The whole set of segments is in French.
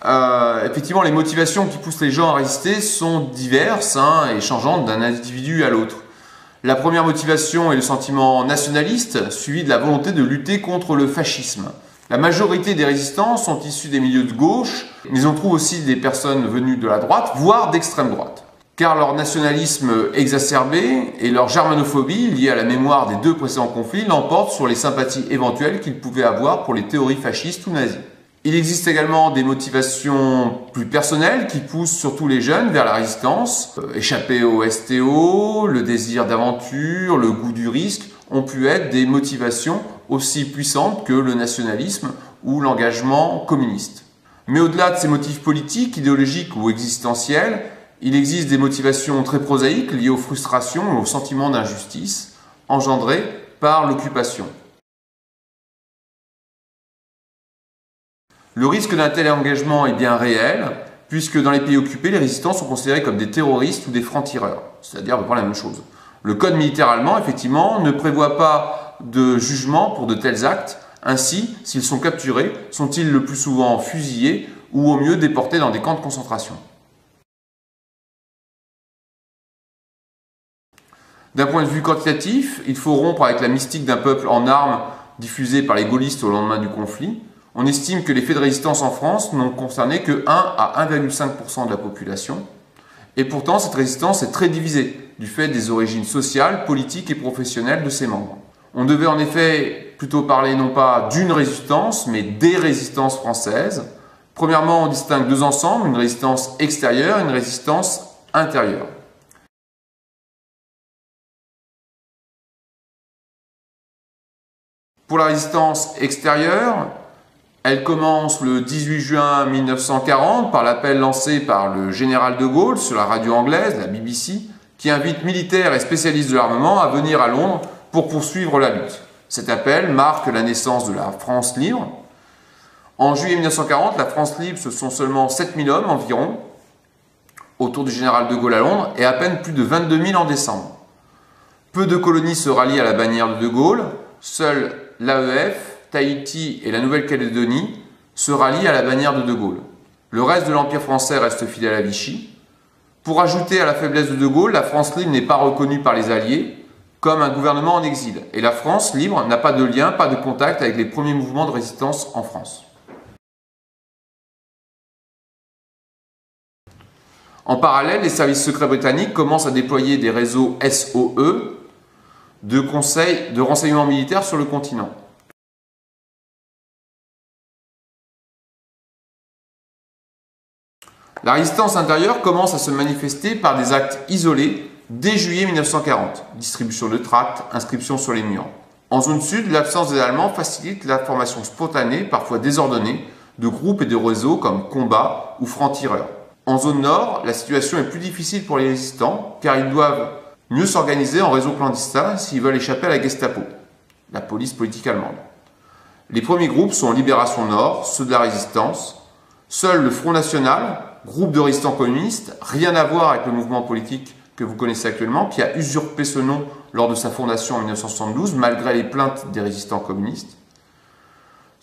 Effectivement, les motivations qui poussent les gens à résister sont diverses et changeantes d'un individu à l'autre. La première motivation est le sentiment nationaliste, suivi de la volonté de lutter contre le fascisme. La majorité des résistants sont issus des milieux de gauche, mais on trouve aussi des personnes venues de la droite, voire d'extrême droite. Car leur nationalisme exacerbé et leur germanophobie liée à la mémoire des deux précédents conflits l'emportent sur les sympathies éventuelles qu'ils pouvaient avoir pour les théories fascistes ou nazies. Il existe également des motivations plus personnelles qui poussent surtout les jeunes vers la résistance. Échapper au STO, le désir d'aventure, le goût du risque ont pu être des motivations aussi puissantes que le nationalisme ou l'engagement communiste. Mais au-delà de ces motifs politiques, idéologiques ou existentiels, il existe des motivations très prosaïques liées aux frustrations et aux sentiments d'injustice engendrés par l'occupation. Le risque d'un tel engagement est bien réel, puisque dans les pays occupés, les résistants sont considérés comme des terroristes ou des francs-tireurs, c'est-à-dire à peu près la même chose. Le code militaire allemand, effectivement, ne prévoit pas de jugement pour de tels actes. Ainsi, s'ils sont capturés, sont-ils le plus souvent fusillés ou au mieux déportés dans des camps de concentration. D'un point de vue quantitatif, il faut rompre avec la mystique d'un peuple en armes diffusée par les gaullistes au lendemain du conflit. On estime que les faits de résistance en France n'ont concerné que 1 à 1,5% de la population. Et pourtant, cette résistance est très divisée, du fait des origines sociales, politiques et professionnelles de ses membres. On devait en effet plutôt parler non pas d'une résistance, mais des résistances françaises. Premièrement, on distingue deux ensembles, une résistance extérieure et une résistance intérieure. Pour la résistance extérieure, elle commence le 18 juin 1940 par l'appel lancé par le général de Gaulle sur la radio anglaise, la BBC, qui invite militaires et spécialistes de l'armement à venir à Londres pour poursuivre la lutte. Cet appel marque la naissance de la France libre. En juillet 1940, la France libre, ce sont seulement 7000 hommes environ autour du général de Gaulle à Londres et à peine plus de 22 000 en décembre. Peu de colonies se rallient à la bannière de Gaulle, seuls l'AEF, Tahiti et la Nouvelle-Calédonie se rallient à la bannière de Gaulle. Le reste de l'Empire français reste fidèle à Vichy. Pour ajouter à la faiblesse de Gaulle, la France libre n'est pas reconnue par les Alliés comme un gouvernement en exil. Et la France libre n'a pas de lien, pas de contact avec les premiers mouvements de résistance en France. En parallèle, les services secrets britanniques commencent à déployer des réseaux SOE de conseils de renseignement militaire sur le continent. La résistance intérieure commence à se manifester par des actes isolés dès juillet 1940, distribution de tracts, inscription sur les murs. En zone sud, l'absence des Allemands facilite la formation spontanée, parfois désordonnée, de groupes et de réseaux comme combats ou francs-tireurs. En zone nord, la situation est plus difficile pour les résistants car ils doivent mieux s'organiser en réseau clandestin s'ils veulent échapper à la Gestapo, la police politique allemande. Les premiers groupes sont Libération Nord, ceux de la résistance. Seul le Front National, groupe de résistants communistes, rien à voir avec le mouvement politique que vous connaissez actuellement, qui a usurpé ce nom lors de sa fondation en 1972, malgré les plaintes des résistants communistes.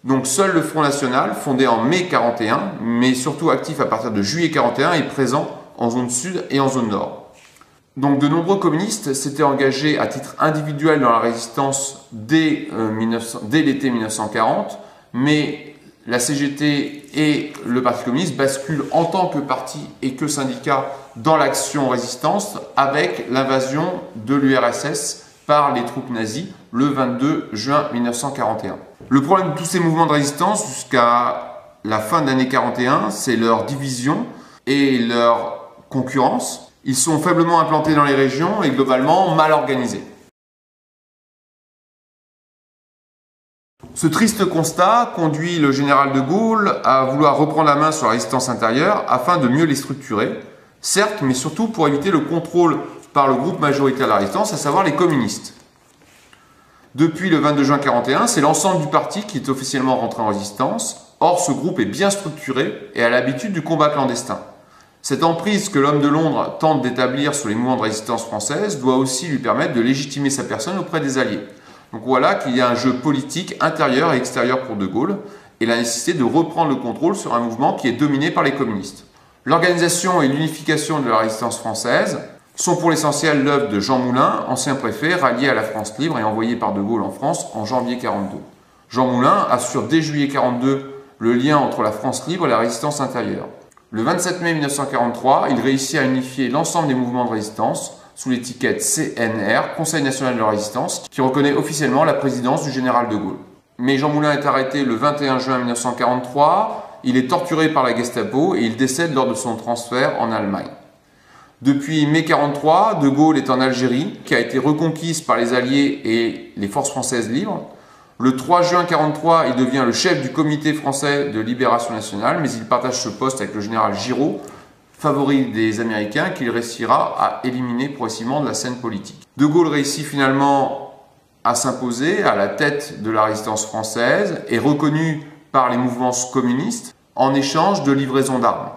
Donc seul le Front National, fondé en mai 1941, mais surtout actif à partir de juillet 1941, est présent en zone sud et en zone nord. Donc de nombreux communistes s'étaient engagés à titre individuel dans la résistance dès l'été 1940, mais la CGT et le Parti communiste basculent en tant que parti et que syndicat dans l'action résistance avec l'invasion de l'URSS par les troupes nazies le 22 juin 1941. Le problème de tous ces mouvements de résistance jusqu'à la fin de l'année 1941, c'est leur division et leur concurrence. Ils sont faiblement implantés dans les régions et globalement mal organisés. Ce triste constat conduit le général de Gaulle à vouloir reprendre la main sur la résistance intérieure afin de mieux les structurer, certes, mais surtout pour éviter le contrôle par le groupe majoritaire de la résistance, à savoir les communistes. Depuis le 22 juin 1941, c'est l'ensemble du parti qui est officiellement rentré en résistance. Or, ce groupe est bien structuré et a l'habitude du combat clandestin. Cette emprise que l'homme de Londres tente d'établir sur les mouvements de résistance française doit aussi lui permettre de légitimer sa personne auprès des Alliés. Donc voilà qu'il y a un jeu politique intérieur et extérieur pour De Gaulle et la nécessité de reprendre le contrôle sur un mouvement qui est dominé par les communistes. L'organisation et l'unification de la résistance française sont pour l'essentiel l'œuvre de Jean Moulin, ancien préfet, rallié à la France libre et envoyé par De Gaulle en France en janvier 1942. Jean Moulin assure dès juillet 1942 le lien entre la France libre et la résistance intérieure. Le 27 mai 1943, il réussit à unifier l'ensemble des mouvements de résistance sous l'étiquette CNR, Conseil national de la résistance, qui reconnaît officiellement la présidence du général de Gaulle. Mais Jean Moulin est arrêté le 21 juin 1943, il est torturé par la Gestapo et il décède lors de son transfert en Allemagne. Depuis mai 1943, De Gaulle est en Algérie, qui a été reconquise par les Alliés et les forces françaises libres. Le 3 juin 1943, il devient le chef du comité français de libération nationale, mais il partage ce poste avec le général Giraud, favori des Américains, qu'il réussira à éliminer progressivement de la scène politique. De Gaulle réussit finalement à s'imposer à la tête de la résistance française et reconnu par les mouvements communistes en échange de livraison d'armes.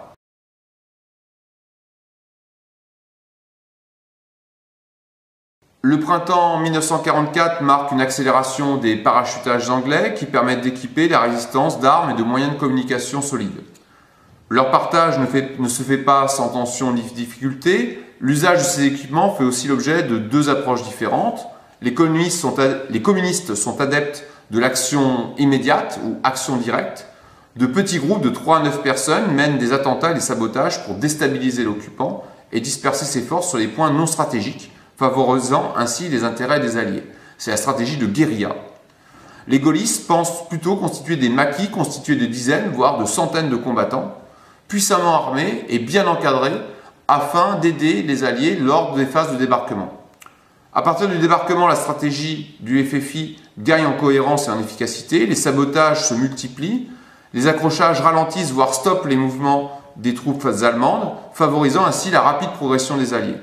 Le printemps 1944 marque une accélération des parachutages anglais qui permettent d'équiper la résistance d'armes et de moyens de communication solides. Leur partage ne se fait pas sans tension ni difficulté. L'usage de ces équipements fait aussi l'objet de deux approches différentes. Les communistes sont adeptes de l'action immédiate ou action directe. De petits groupes de 3 à 9 personnes mènent des attentats et des sabotages pour déstabiliser l'occupant et disperser ses forces sur les points non stratégiques, favorisant ainsi les intérêts des Alliés. C'est la stratégie de guérilla. Les gaullistes pensent plutôt constituer des maquis constitués de dizaines, voire de centaines de combattants, puissamment armés et bien encadrés, afin d'aider les Alliés lors des phases de débarquement. À partir du débarquement, la stratégie du FFI gagne en cohérence et en efficacité, les sabotages se multiplient, les accrochages ralentissent, voire stoppent les mouvements des troupes allemandes, favorisant ainsi la rapide progression des Alliés.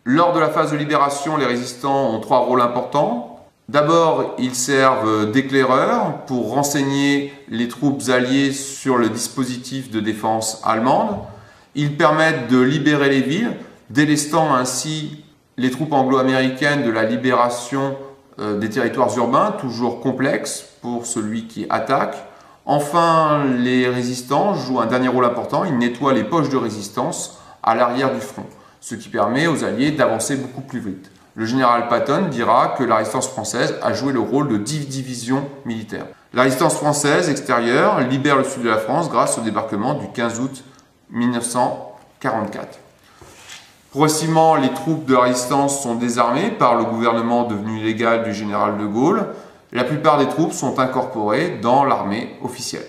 Lors de la phase de libération, les résistants ont 3 rôles importants. D'abord, ils servent d'éclaireurs pour renseigner les troupes alliées sur le dispositif de défense allemande. Ils permettent de libérer les villes, délestant ainsi les troupes anglo-américaines de la libération des territoires urbains, toujours complexes pour celui qui attaque. Enfin, les résistants jouent un dernier rôle important, ils nettoient les poches de résistance à l'arrière du front, ce qui permet aux Alliés d'avancer beaucoup plus vite. Le général Patton dira que la résistance française a joué le rôle de division militaire. La résistance française extérieure libère le sud de la France grâce au débarquement du 15 août 1944. Progressivement, les troupes de la résistance sont désarmées par le gouvernement devenu légal du général de Gaulle. La plupart des troupes sont incorporées dans l'armée officielle.